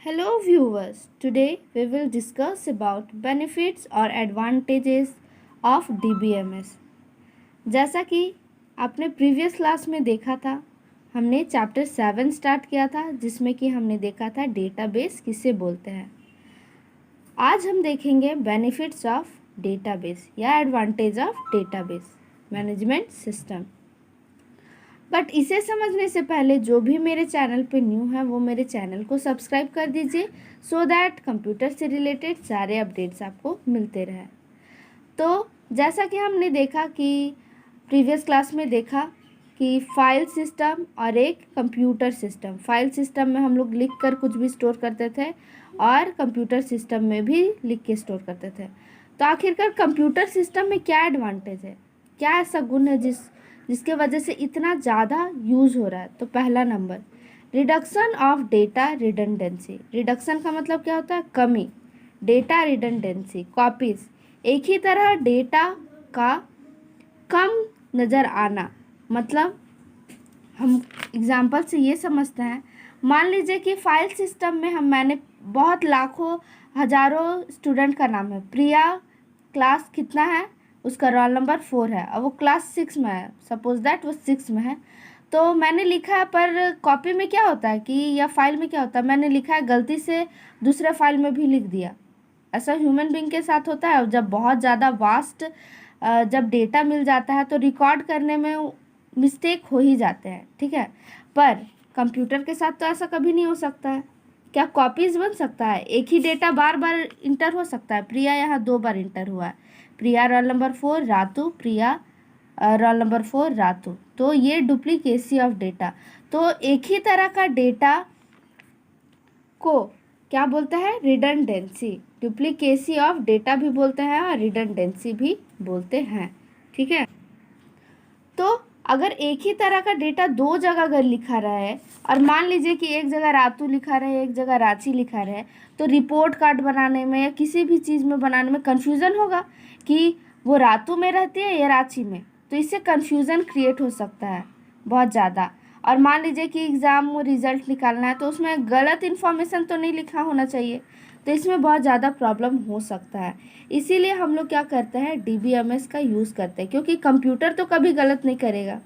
Hello viewers, today we will discuss about benefits or advantages of DBMS। जैसा कि आपने previous class में देखा था, हमने चैप्टर 7 स्टार्ट किया था जिसमें कि हमने देखा था डेटाबेस किसे बोलते हैं। आज हम देखेंगे बेनिफिट्स ऑफ डेटाबेस या advantage of database management system. But इसे समझने से पहले जो भी मेरे चैनल पे न्यू है वो मेरे चैनल को सब्सक्राइब कर दीजिए सो दैट कंप्यूटर से रिलेटेड सारे अपडेट्स आपको मिलते रहे। तो जैसा कि हमने देखा कि प्रीवियस क्लास में देखा कि फाइल सिस्टम और एक कंप्यूटर सिस्टम। फाइल सिस्टम में हम लोग लिख कर कुछ भी स्टोर करते थे और कंप्यूटर सिस्टम में भी लिख के स्टोर करते थे। तो आखिरकार कंप्यूटर सिस्टम में क्या एडवांटेज है, क्या ऐसा गुण है जिसके वजह से इतना ज़्यादा यूज़ हो रहा है। तो पहला number, reduction of data redundancy. Reduction का मतलब क्या होता है? कमी। डेटा रिडंडेंसी, कॉपीज, एक ही तरह डेटा का कम नज़र आना। मतलब हम एग्जाम्पल से ये समझते हैं, मान लीजिए कि फाइल सिस्टम में मैंने बहुत लाखों हजारों स्टूडेंट का नाम है। प्रिया क्लास कितना है, उसका रोल नंबर 4 है और वो क्लास 6 में है। सपोज दैट वो 6 में है। तो मैंने लिखा है, पर कॉपी में क्या होता है कि या फाइल में क्या होता है, मैंने लिखा है गलती से दूसरे फाइल में भी लिख दिया। ऐसा ह्यूमन बीइंग के साथ होता है। जब बहुत ज़्यादा वास्ट जब डेटा मिल जाता है तो रिकॉर्ड करने में मिस्टेक हो ही जाते हैं, ठीक है। पर कंप्यूटर के साथ तो ऐसा कभी नहीं हो सकता है। क्या कॉपीज़ बन सकता है? एक ही डेटा बार बार इंटर हो सकता है? प्रिया यहाँ 2 बार इंटर हुआ है। प्रिया रोल नंबर 4, रातू, प्रिया रोल नंबर 4, रातू। तो ये डुप्लीकेसी ऑफ डेटा। तो एक ही तरह का डेटा को क्या बोलते हैं? रिडंडेंसी। डुप्लीकेसी ऑफ डेटा भी बोलते हैं और रिडंडेंसी भी बोलते हैं, ठीक है। तो अगर एक ही तरह का डेटा 2 जगह अगर लिखा रहा है और मान लीजिए कि एक जगह रातू लिखा रहे, एक जगह रांची लिखा रहे, तो रिपोर्ट कार्ड बनाने में या किसी भी चीज़ में बनाने में कन्फ्यूज़न होगा कि वो रातू में रहती है या रांची में। तो इससे कन्फ्यूज़न क्रिएट हो सकता है बहुत ज़्यादा। और मान लीजिए कि एग्ज़ाम रिजल्ट निकालना है तो उसमें गलत इन्फॉर्मेशन तो नहीं लिखा होना चाहिए, तो इसमें बहुत ज़्यादा प्रॉब्लम हो सकता है। इसीलिए हम लोग क्या करते हैं, DBMS का यूज़ करते हैं, क्योंकि कंप्यूटर तो कभी गलत नहीं करेगा।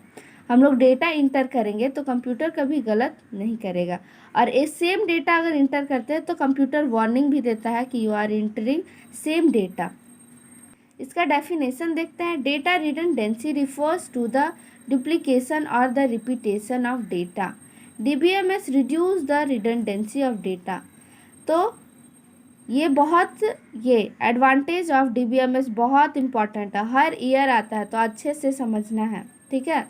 हम लोग डेटा इंटर करेंगे तो कंप्यूटर कभी गलत नहीं करेगा। और ये सेम डेटा अगर इंटर करते हैं तो कंप्यूटर वार्निंग भी देता है कि you are entering same data. इसका डेफिनेशन देखते हैं। Data redundancy refers to the duplication और the repetition of data. DBMS reduce the redundancy of data. तो ये एडवांटेज ऑफ DBMS बहुत इम्पॉर्टेंट है, हर ईयर आता है तो अच्छे से समझना है, ठीक है।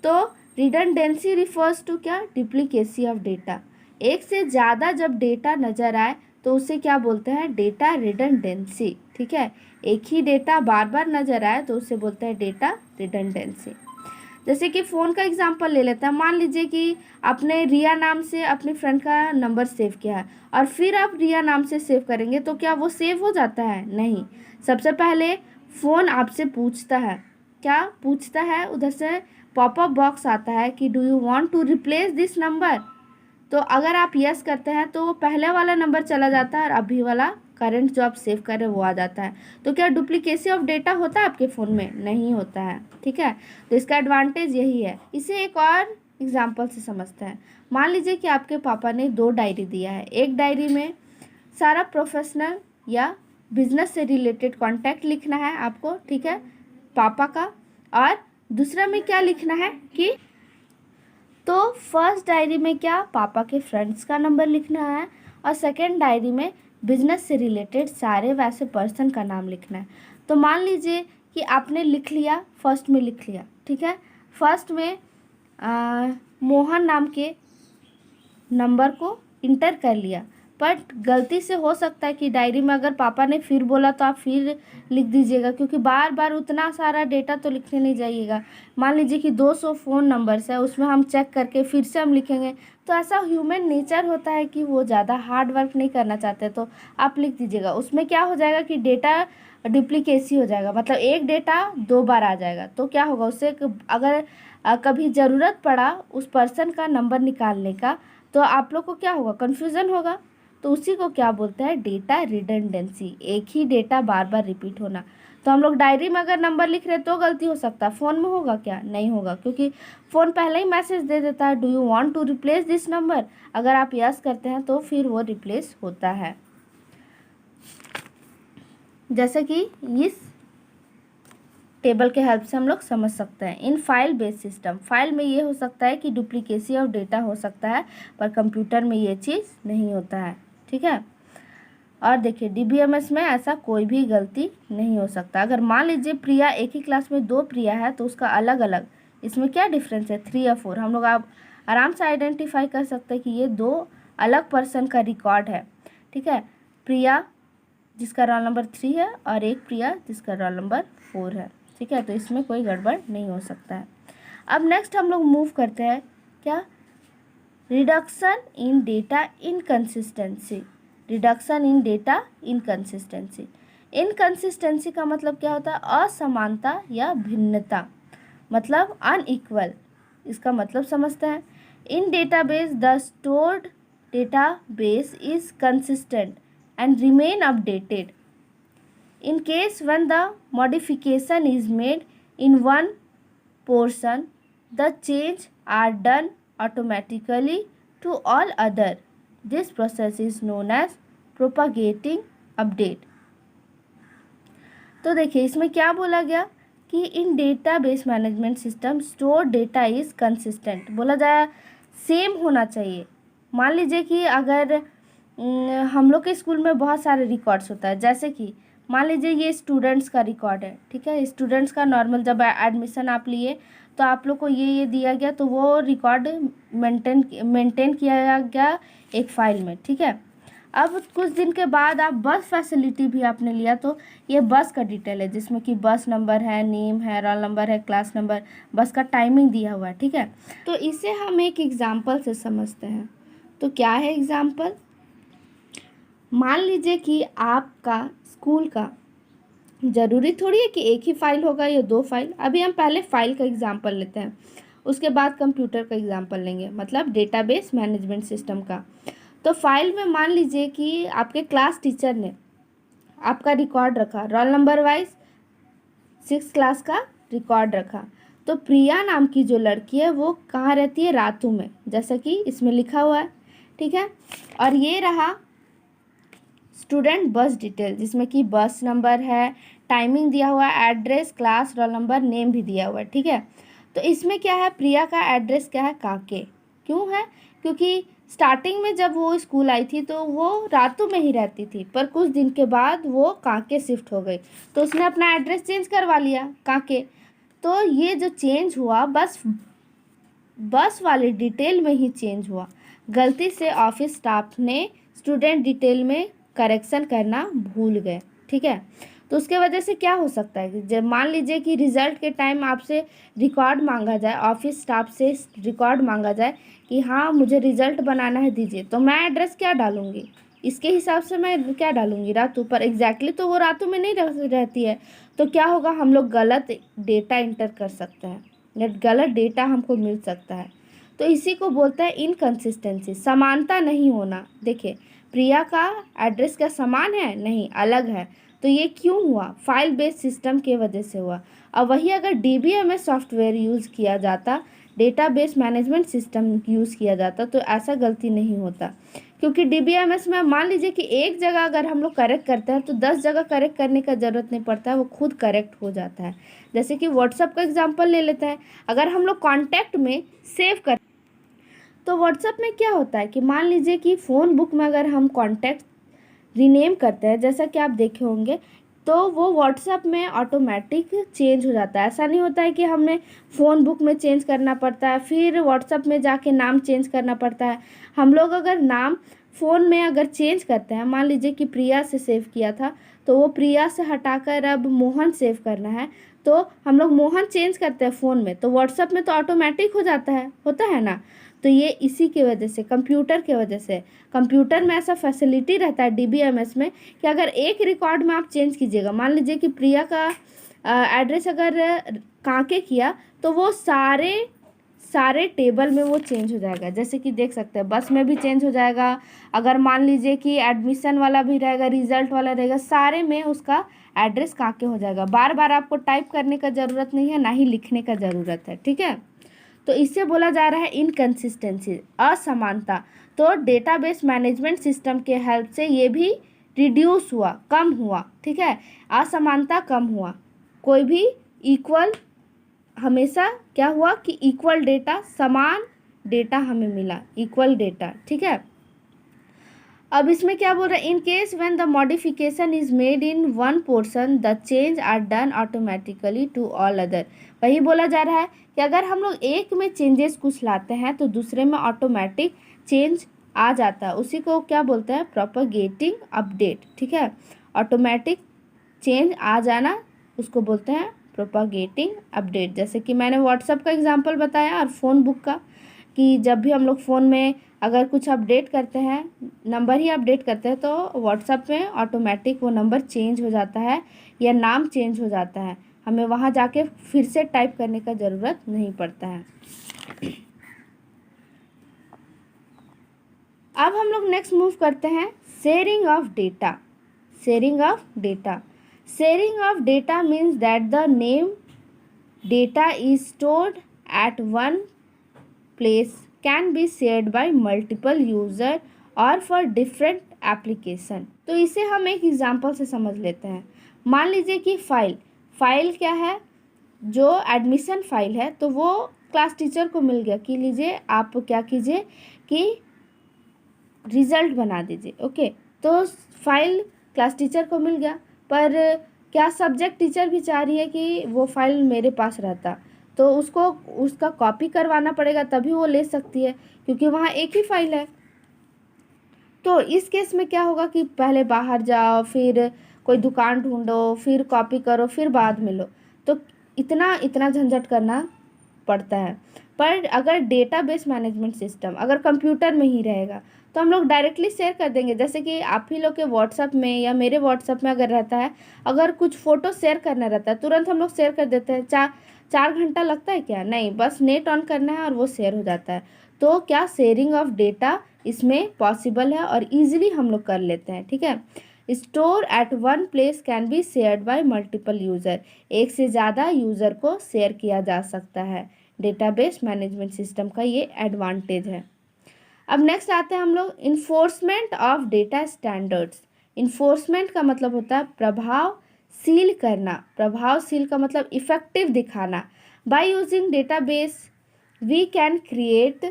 तो रिडंडेंसी रिफर्स टू क्या? Duplicacy of data. एक से ज़्यादा जब डेटा नज़र आए तो उसे क्या बोलते हैं? डेटा रिडंडेंसी, ठीक है। एक ही डेटा बार बार नज़र आए तो उसे बोलते हैं डेटा रिडंडेंसी। जैसे कि फ़ोन का एग्जांपल ले लेते हैं। मान लीजिए कि आपने रिया नाम से अपने फ्रेंड का नंबर सेव किया है और फिर आप रिया नाम से सेव करेंगे तो क्या वो सेव हो जाता है? नहीं। सबसे पहले फ़ोन आपसे पूछता है, क्या पूछता है? उधर से पॉपअप बॉक्स आता है कि do you want to replace this number. तो अगर आप यस करते हैं तो वो पहले वाला नंबर चला जाता है और अभी वाला करंट जो आप सेव कर रहे हैं वो आ जाता है। तो क्या डुप्लीकेसी ऑफ डेटा होता है आपके फ़ोन में? नहीं होता है, ठीक है। तो इसका एडवांटेज यही है। इसे एक और एग्जांपल से समझते हैं। मान लीजिए कि आपके पापा ने 2 डायरी दिया है। एक डायरी में सारा प्रोफेशनल या बिजनेस से रिलेटेड कॉन्टैक्ट लिखना है आपको, ठीक है, पापा का। और दूसरा में क्या लिखना है कि तो फर्स्ट डायरी में क्या? पापा के फ्रेंड्स का नंबर लिखना है और सेकंड डायरी में बिजनेस से रिलेटेड सारे वैसे पर्सन का नाम लिखना है। तो मान लीजिए कि आपने लिख लिया, फर्स्ट में लिख लिया, ठीक है। फर्स्ट में मोहन नाम के नंबर को इंटर कर लिया, बट गलती से हो सकता है कि डायरी में अगर पापा ने फिर बोला तो आप फिर लिख दीजिएगा, क्योंकि बार बार उतना सारा डेटा तो लिखने नहीं जाइएगा। मान लीजिए कि 200 फ़ोन नंबर्स है, उसमें हम चेक करके फिर से हम लिखेंगे, तो ऐसा ह्यूमन नेचर होता है कि वो ज़्यादा हार्ड वर्क नहीं करना चाहते, तो आप लिख दीजिएगा। उसमें क्या हो जाएगा कि डेटा डुप्लीकेसी हो जाएगा, मतलब एक डेटा 2 बार आ जाएगा। तो क्या होगा, उससे अगर कभी ज़रूरत पड़ा उस पर्सन का नंबर निकालने का तो आप लोग को क्या होगा? कन्फ्यूज़न होगा। तो उसी को क्या बोलते हैं, डेटा रिडंडेंसी, एक ही डेटा बार बार रिपीट होना। तो हम लोग डायरी में अगर नंबर लिख रहे हैं तो गलती हो सकता है, फ़ोन में होगा क्या, नहीं होगा, क्योंकि फ़ोन पहले ही मैसेज दे देता है, do you want to replace this number. अगर आप यस करते हैं तो फिर वो रिप्लेस होता है। जैसे कि इस टेबल के हेल्प से हम लोग समझ सकते हैं। In file based system, file में ये हो सकता है कि डुप्लीकेसी ऑफ डेटा हो सकता है, पर कंप्यूटर में ये चीज़ नहीं होता है, ठीक है। और देखिए डीबीएमएस में ऐसा कोई भी गलती नहीं हो सकता। अगर मान लीजिए प्रिया, एक ही क्लास में 2 प्रिया है तो उसका अलग अलग इसमें क्या डिफरेंस है, 3 या 4, हम लोग आप आराम से आइडेंटिफाई कर सकते हैं कि ये 2 अलग पर्सन का रिकॉर्ड है, ठीक है। प्रिया जिसका रोल नंबर 3 है और एक प्रिया जिसका रोल नंबर 4 है, ठीक है। तो इसमें कोई गड़बड़ नहीं हो सकता है। अब नेक्स्ट हम लोग मूव करते हैं क्या, reduction in data inconsistency. Reduction in data inconsistency, inconsistency का मतलब क्या होता है, असमानता या भिन्नता, मतलब अनइक्वल, इसका मतलब समझते हैं। In database the stored database is consistent and remain updated. In case when the modification is made in one portion, the change are done automatically to all other. This process is known as propagating update. तो देखिए इसमें क्या बोला गया कि in database management system stored data is consistent, बोला जाए same होना चाहिए। मान लीजिए कि अगर हम लोग के स्कूल में बहुत सारे रिकॉर्ड्स होता है, जैसे कि मान लीजिए ये स्टूडेंट्स का रिकॉर्ड है, ठीक है। स्टूडेंट्स का नॉर्मल जब एडमिशन आप लिए तो आप लोग को ये दिया गया, तो वो रिकॉर्ड मेंटेन किया गया एक फ़ाइल में, ठीक है। अब कुछ दिन के बाद आप बस फैसिलिटी भी आपने लिया, तो ये बस का डिटेल है जिसमें कि बस नंबर है, नेम है, रोल नंबर है, क्लास नंबर, बस का टाइमिंग दिया हुआ है, ठीक है। तो इसे हम एक एग्जाम्पल से समझते हैं। तो क्या है एग्जाम्पल, मान लीजिए कि आपका स्कूल का, ज़रूरी थोड़ी है कि एक ही फाइल होगा या 2 फाइल। अभी हम पहले फाइल का एग्जांपल लेते हैं, उसके बाद कंप्यूटर का एग्जांपल लेंगे, मतलब डेटाबेस मैनेजमेंट सिस्टम का। तो फाइल में मान लीजिए कि आपके क्लास टीचर ने आपका रिकॉर्ड रखा, रोल नंबर वाइज 6 क्लास का रिकॉर्ड रखा। तो प्रिया नाम की जो लड़की है वो कहाँ रहती है, रातू में, जैसा कि इसमें लिखा हुआ है, ठीक है। और ये रहा स्टूडेंट बस डिटेल जिसमें कि बस नंबर है, टाइमिंग दिया हुआ है, address, class, roll number, name भी दिया हुआ है, ठीक है। तो इसमें क्या है, प्रिया का एड्रेस क्या है, काके। क्यों है, क्योंकि स्टार्टिंग में जब वो स्कूल आई थी तो वो रातू में ही रहती थी, पर कुछ दिन के बाद वो काके शिफ्ट हो गई, तो उसने अपना एड्रेस चेंज करवा लिया काके। तो ये जो चेंज हुआ बस वाले डिटेल में ही चेंज हुआ, गलती से ऑफिस स्टाफ ने स्टूडेंट डिटेल में करेक्शन करना भूल गए, ठीक है। तो उसके वजह से क्या हो सकता है कि जब मान लीजिए कि रिज़ल्ट के टाइम आपसे रिकॉर्ड मांगा जाए, ऑफिस स्टाफ से रिकॉर्ड मांगा जाए कि हाँ मुझे रिज़ल्ट बनाना है दीजिए, तो मैं एड्रेस क्या डालूँगी, इसके हिसाब से मैं क्या डालूँगी, रातू, पर एग्जैक्टली तो वो रातू में नहीं रहती है। तो क्या होगा, हम लोग गलत डेटा इंटर कर सकते हैं या गलत डेटा हमको मिल सकता है। तो इसी को बोलते हैं इनकंसिस्टेंसी, समानता नहीं होना। देखिए प्रिया का एड्रेस क्या समान है, नहीं, अलग है। तो ये क्यों हुआ, फाइल बेस्ड सिस्टम के वजह से हुआ। अब वही अगर डीबीएमएस सॉफ्टवेयर यूज़ किया जाता, डेटाबेस मैनेजमेंट सिस्टम यूज़ किया जाता, तो ऐसा गलती नहीं होता। क्योंकि डीबीएमएस में मान लीजिए कि एक जगह अगर हम लोग करेक्ट करते हैं तो 10 जगह करेक्ट करने का ज़रूरत नहीं पड़ता है, वो खुद करेक्ट हो जाता है। जैसे कि व्हाट्सएप का एग्जाम्पल ले लेते हैं, अगर हम लोग कॉन्टैक्ट में सेव कर, तो व्हाट्सएप में क्या होता है कि मान लीजिए कि फ़ोन बुक में अगर हम कॉन्टैक्ट रीनेम करते हैं, जैसा कि आप देखे होंगे, तो वो व्हाट्सएप में ऑटोमेटिक चेंज हो जाता है। ऐसा नहीं होता है कि हमने फ़ोन बुक में चेंज करना पड़ता है, फिर व्हाट्सएप में जाके नाम चेंज करना पड़ता है। हम लोग अगर नाम फ़ोन में अगर चेंज करते हैं, मान लीजिए कि प्रिया से सेव किया था, तो वो प्रिया से हटाकर अब मोहन सेव करना है, तो हम लोग मोहन चेंज करते हैं फ़ोन में, तो व्हाट्सएप में तो ऑटोमेटिक हो जाता है, होता है ना। तो ये इसी की वजह से, कंप्यूटर के वजह से, कंप्यूटर में ऐसा फैसिलिटी रहता है डीबीएमएस में कि अगर एक रिकॉर्ड में आप चेंज कीजिएगा, मान लीजिए कि प्रिया का एड्रेस अगर कांके किया, तो वो सारे टेबल में वो चेंज हो जाएगा। जैसे कि देख सकते हैं बस में भी चेंज हो जाएगा, अगर मान लीजिए कि एडमिशन वाला भी रहेगा, रिजल्ट वाला रहेगा, सारे में उसका एड्रेस काके हो जाएगा। बार बार आपको टाइप करने का ज़रूरत नहीं है, ना ही लिखने का ज़रूरत है, ठीक है। तो इससे बोला जा रहा है इनकंसिस्टेंसी, असमानता। तो डेटाबेस मैनेजमेंट सिस्टम के हेल्प से ये भी रिड्यूस हुआ, कम हुआ, ठीक है, असमानता कम हुआ। कोई भी इक्वल, हमेशा क्या हुआ कि इक्वल डेटा, समान डेटा हमें मिला, इक्वल डेटा, ठीक है। अब इसमें क्या बोल रहा है, in case when the modification is made in one portion the change are done automatically to all other. वही बोला जा रहा है कि अगर हम लोग एक में चेंजेस कुछ लाते हैं तो दूसरे में ऑटोमेटिक चेंज आ जाता है, उसी को क्या बोलते हैं, प्रोपगेटिंग अपडेट, ठीक है। ऑटोमेटिक चेंज आ जाना उसको बोलते हैं प्रोपगेटिंग अपडेट। जैसे कि मैंने व्हाट्सएप का एग्जांपल बताया और फ़ोन बुक का, कि जब भी हम लोग फ़ोन में अगर कुछ अपडेट करते हैं, नंबर ही अपडेट करते हैं, तो व्हाट्सएप में ऑटोमेटिक वो नंबर चेंज हो जाता है या नाम चेंज हो जाता है, हमें वहाँ जाके फिर से टाइप करने का ज़रूरत नहीं पड़ता है। अब हम लोग नेक्स्ट मूव करते हैं sharing of data. Sharing of data, sharing of data means that the name data is stored at one place can be shared by multiple user और फॉर डिफरेंट एप्लीकेशन। तो इसे हम एक एग्जांपल से समझ लेते हैं। मान लीजिए कि फाइल क्या है, जो एडमिशन फाइल है, तो वो क्लास टीचर को मिल गया कि लीजिए आप क्या कीजिए कि रिज़ल्ट बना दीजिए, ओके। तो फाइल क्लास टीचर को मिल गया, पर क्या सब्जेक्ट टीचर भी चाह रही है कि वो फाइल मेरे पास रहता, तो उसको उसका कॉपी करवाना पड़ेगा तभी वो ले सकती है, क्योंकि वहाँ एक ही फाइल है। तो इस केस में क्या होगा कि पहले बाहर जाओ, फिर कोई दुकान ढूंढो, फिर कॉपी करो, फिर बाद में लो, तो इतना इतना झंझट करना पड़ता है। पर अगर डेटाबेस मैनेजमेंट सिस्टम अगर कंप्यूटर में ही रहेगा तो हम लोग डायरेक्टली शेयर कर देंगे। जैसे कि आप ही लोग के व्हाट्सएप में या मेरे व्हाट्सएप में अगर रहता है, अगर कुछ फ़ोटो शेयर करना रहता है, तुरंत हम लोग शेयर कर देते हैं। 4 घंटा लगता है क्या? नहीं, बस नेट ऑन करना है और वो शेयर हो जाता है। तो क्या शेयरिंग ऑफ डेटा इसमें पॉसिबल है और ईजिली हम लोग कर लेते हैं, ठीक है। Store at one place can be shared by multiple user, एक से ज़्यादा यूज़र को शेयर किया जा सकता है। डेटाबेस मैनेजमेंट सिस्टम का ये एडवांटेज है। अब नेक्स्ट आते हैं हम लोग enforcement of data standards. Enforcement का मतलब होता है प्रभावशील करना। प्रभावशील का मतलब इफेक्टिव दिखाना। By using database we can create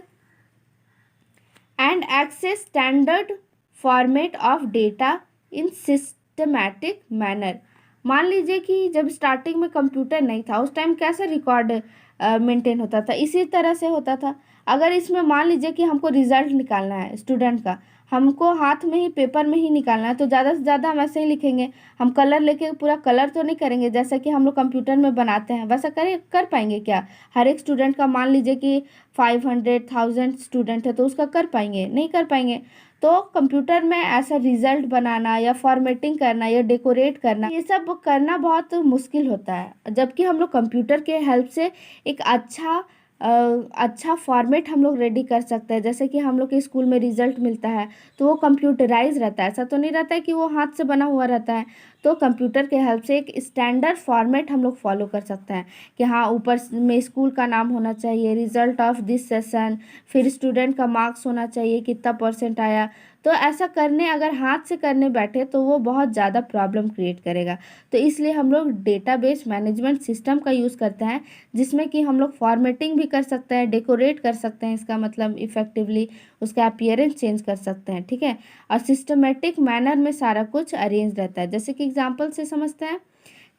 and access standard format of data in systematic manner. मान लीजिए कि जब स्टार्टिंग में कंप्यूटर नहीं था, उस टाइम कैसे रिकॉर्ड मेंटेन होता था, इसी तरह से होता था। अगर इसमें मान लीजिए कि हमको रिजल्ट निकालना है स्टूडेंट का, हमको हाथ में ही पेपर में ही निकालना है, तो ज़्यादा से ज़्यादा हम ऐसे ही लिखेंगे। हम कलर लेके पूरा कलर तो नहीं करेंगे जैसा कि हम लोग कंप्यूटर में बनाते हैं, वैसा कर पाएंगे क्या? हर एक स्टूडेंट का मान लीजिए कि 500,000 स्टूडेंट है, तो उसका कर पाएंगे? नहीं कर पाएंगे। तो कंप्यूटर में ऐसा रिजल्ट बनाना या फॉर्मेटिंग करना या डेकोरेट करना, ये सब करना बहुत मुश्किल होता है, जबकि हम लोग कंप्यूटर के हेल्प से एक अच्छा फॉर्मेट हम लोग रेडी कर सकते हैं। जैसे कि हम लोग के स्कूल में रिजल्ट मिलता है तो वो कंप्यूटराइज रहता है, ऐसा तो नहीं रहता है कि वो हाथ से बना हुआ रहता है। तो कंप्यूटर के हेल्प से एक स्टैंडर्ड फॉर्मेट हम लोग फॉलो कर सकते हैं कि हाँ, ऊपर में स्कूल का नाम होना चाहिए, रिजल्ट ऑफ दिस सेशन, फिर स्टूडेंट का मार्क्स होना चाहिए, कितना % आया। तो ऐसा करने अगर हाथ से करने बैठे तो वो बहुत ज़्यादा प्रॉब्लम क्रिएट करेगा। तो इसलिए हम लोग डेटाबेस मैनेजमेंट सिस्टम का यूज़ करते हैं, जिसमें कि हम लोग फॉर्मेटिंग भी कर सकते हैं, डेकोरेट कर सकते हैं, इसका मतलब इफेक्टिवली उसका अपीयरेंस चेंज कर सकते हैं, ठीक है। और सिस्टमेटिक मैनर में सारा कुछ अरेंज रहता है। जैसे कि एग्जांपल से समझते हैं,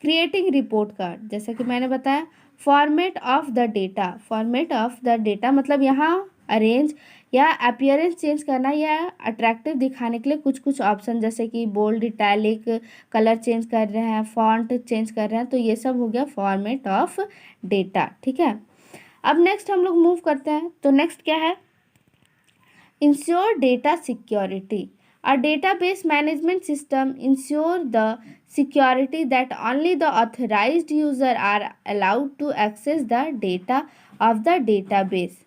क्रिएटिंग रिपोर्ट कार्ड, जैसे कि मैंने बताया। Format of the data, format of the data मतलब यहाँ अरेंज या अपीयरेंस चेंज करना या अट्रैक्टिव दिखाने के लिए कुछ कुछ ऑप्शन, जैसे कि बोल्ड, इटैलिक, कलर चेंज कर रहे हैं, फॉन्ट चेंज कर रहे हैं, तो ये सब हो गया फॉर्मेट ऑफ डेटा, ठीक है। अब नेक्स्ट हम लोग मूव करते हैं, तो नेक्स्ट क्या है, ensure data security. A database management system ensure the security that only the authorized user are allowed to access the data of the database.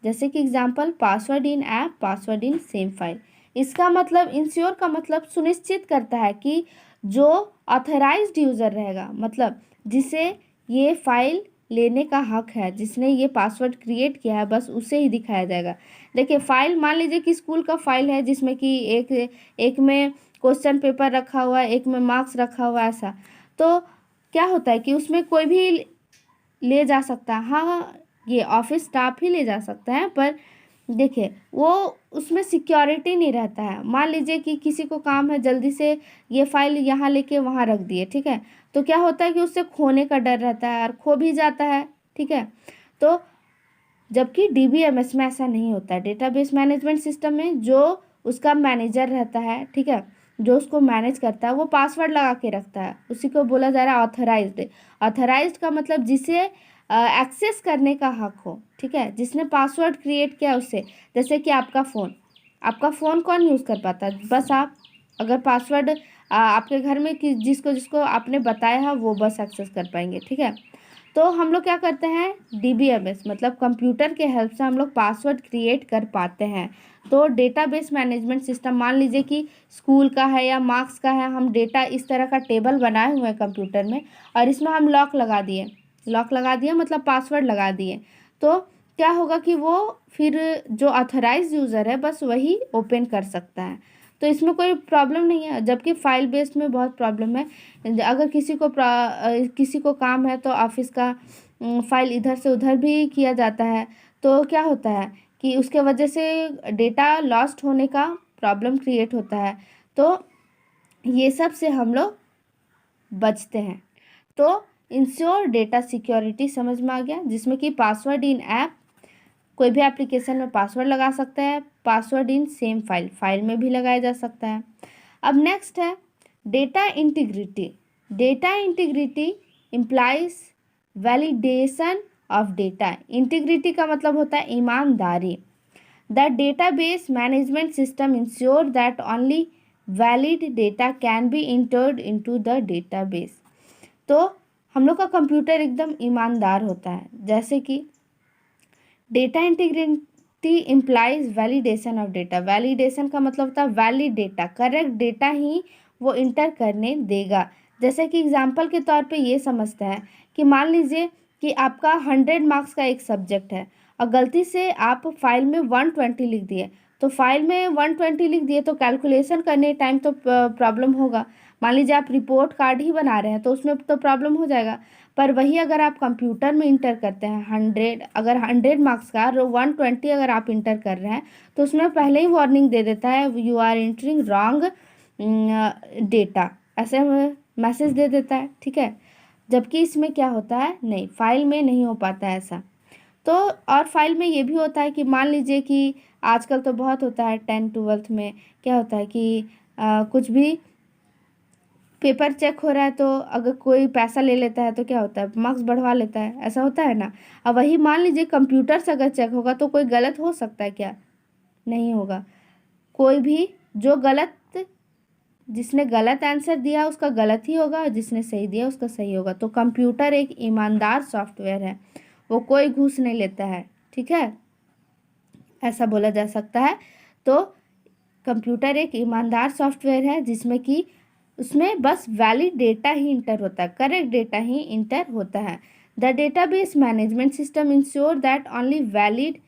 जैसे कि example password in app, password in same file. इसका मतलब ensure का मतलब सुनिश्चित करता है कि जो ऑथराइज्ड यूज़र रहेगा, मतलब जिसे ये फाइल लेने का हक है, जिसने ये पासवर्ड क्रिएट किया है, बस उसे ही दिखाया जाएगा। देखिए फाइल मान लीजिए कि स्कूल का फाइल है जिसमें कि एक में क्वेश्चन पेपर रखा हुआ है, एक में मार्क्स रखा हुआ है, ऐसा तो क्या होता है कि उसमें कोई भी ले जा सकता है। हाँ, ये ऑफिस स्टाफ ही ले जा सकता है, पर देखिए वो उसमें सिक्योरिटी नहीं रहता है। मान लीजिए कि किसी को काम है, जल्दी से ये फाइल यहाँ लेके वहाँ रख दिए, ठीक है, तो क्या होता है कि उससे खोने का डर रहता है और खो भी जाता है, ठीक है। तो जबकि डीबीएमएस में ऐसा नहीं होता है। डेटाबेस मैनेजमेंट सिस्टम में जो उसका मैनेजर रहता है, ठीक है, जो उसको मैनेज करता है, वो पासवर्ड लगा के रखता है, उसी को बोला जा रहा है ऑथराइज्ड। ऑथराइज्ड का मतलब जिसे एक्सेस करने का हक हो, ठीक है, जिसने पासवर्ड क्रिएट किया उससे। जैसे कि आपका फ़ोन कौन यूज़ कर पाता है? बस आप। अगर पासवर्ड आपके घर में कि जिसको जिसको आपने बताया है वो बस एक्सेस कर पाएंगे, ठीक है। तो हम लोग क्या करते हैं, डीबीएमएस मतलब कंप्यूटर के हेल्प से हम लोग पासवर्ड क्रिएट कर पाते हैं। तो डेटाबेस मैनेजमेंट सिस्टम, मान लीजिए कि स्कूल का है या मार्क्स का है, हम डेटा इस तरह का टेबल बनाए हुए हैं कंप्यूटर में, और इसमें हम लॉक लगा दिए मतलब पासवर्ड लगा दिए। तो क्या होगा कि वो फिर जो ऑथराइज यूज़र है बस वही ओपन कर सकता है। तो इसमें कोई प्रॉब्लम नहीं है, जबकि फाइल बेस्ड में बहुत प्रॉब्लम है। अगर किसी को काम है तो ऑफिस का फाइल इधर से उधर भी किया जाता है, तो क्या होता है कि उसके वजह से डेटा लॉस्ट होने का प्रॉब्लम क्रिएट होता है। तो ये सब से हम लोग बचते हैं। तो इंश्योर डेटा सिक्योरिटी समझ में आ गया, जिसमें कि पासवर्ड इन ऐप, कोई भी एप्लीकेशन में पासवर्ड लगा सकता है। पासवर्ड इन सेम फाइल में भी लगाया जा सकता है। अब नेक्स्ट है data integrity. Data integrity implies validation of data. Integrity का मतलब होता है ईमानदारी। The database management system ensure that only valid data can be entered into the database. तो हम लोग का कंप्यूटर एकदम ईमानदार होता है। जैसे कि data integrity implies validation of data. Validation का मतलब होता है वैलिड डेटा, करेक्ट डेटा ही वो इंटर करने देगा। जैसे कि एग्जांपल के तौर पे ये समझते हैं कि मान लीजिए कि आपका 100 मार्क्स का एक सब्जेक्ट है और गलती से आप फाइल में 120 लिख दिए, तो फाइल में 120 लिख दिए तो कैलकुलेशन करने टाइम तो प्रॉब्लम होगा। मान लीजिए आप रिपोर्ट कार्ड ही बना रहे हैं तो उसमें तो प्रॉब्लम हो जाएगा। पर वही अगर आप कंप्यूटर में इंटर करते हैं 100, अगर 100 मार्क्स का 120 अगर आप इंटर कर रहे हैं तो उसमें पहले ही वार्निंग दे देता है you are entering wrong data, ऐसे मैसेज दे देता है, ठीक है। जबकि इसमें क्या होता है, नहीं, फाइल में नहीं हो पाता है ऐसा। तो और फाइल में ये भी होता है कि मान लीजिए कि आजकल तो बहुत होता है 10th-12th में क्या होता है कि कुछ भी पेपर चेक हो रहा है तो अगर कोई पैसा ले लेता है तो क्या होता है, मार्क्स बढ़वा लेता है, ऐसा होता है ना। अब वही मान लीजिए कंप्यूटर से अगर चेक होगा तो कोई गलत हो सकता है क्या? नहीं होगा। कोई भी जो गलत, जिसने गलत आंसर दिया उसका गलत ही होगा और जिसने सही दिया उसका सही होगा। तो कंप्यूटर एक ईमानदार सॉफ्टवेयर है, वो कोई घूस नहीं लेता है, ठीक है, ऐसा बोला जा सकता है। तो कंप्यूटर एक ईमानदार सॉफ्टवेयर है जिसमें कि उसमें बस वैलिड डेटा ही इंटर होता है, करेक्ट डेटा ही इंटर होता है। The database management system ensure that only valid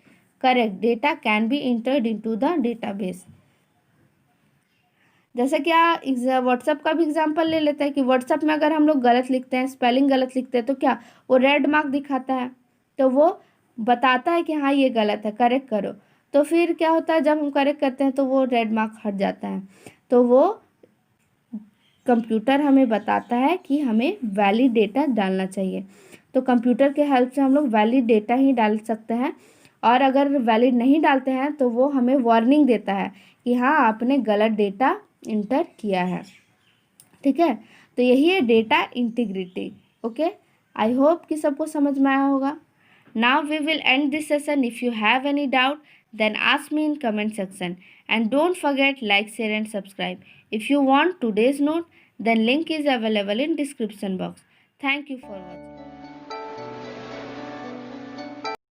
correct data can be entered into the database. जैसे क्या व्हाट्सएप का भी एग्जांपल ले लेते हैं कि व्हाट्सएप में अगर हम लोग गलत लिखते हैं, स्पेलिंग गलत लिखते हैं, तो क्या वो रेड मार्क दिखाता है, तो वो बताता है कि हाँ ये गलत है, करेक्ट करो। तो फिर क्या होता है, जब हम करेक्ट करते हैं तो वो रेड मार्क हट जाता है। तो वो कंप्यूटर हमें बताता है कि हमें वैलिड डेटा डालना चाहिए। तो कंप्यूटर के हेल्प से हम लोग वैलिड डेटा ही डाल सकते हैं, और अगर वैलिड नहीं डालते हैं तो वो हमें वार्निंग देता है कि हाँ आपने गलत डेटा इंटर किया है, ठीक है। तो यही है data integrity. Okay, I hope कि सबको समझ में आया होगा। Now we will end this session. If you have any doubt then ask me in comment section, and don't forget like, share and subscribe. If you want today's note, then link is available in description box. Thank you for watching.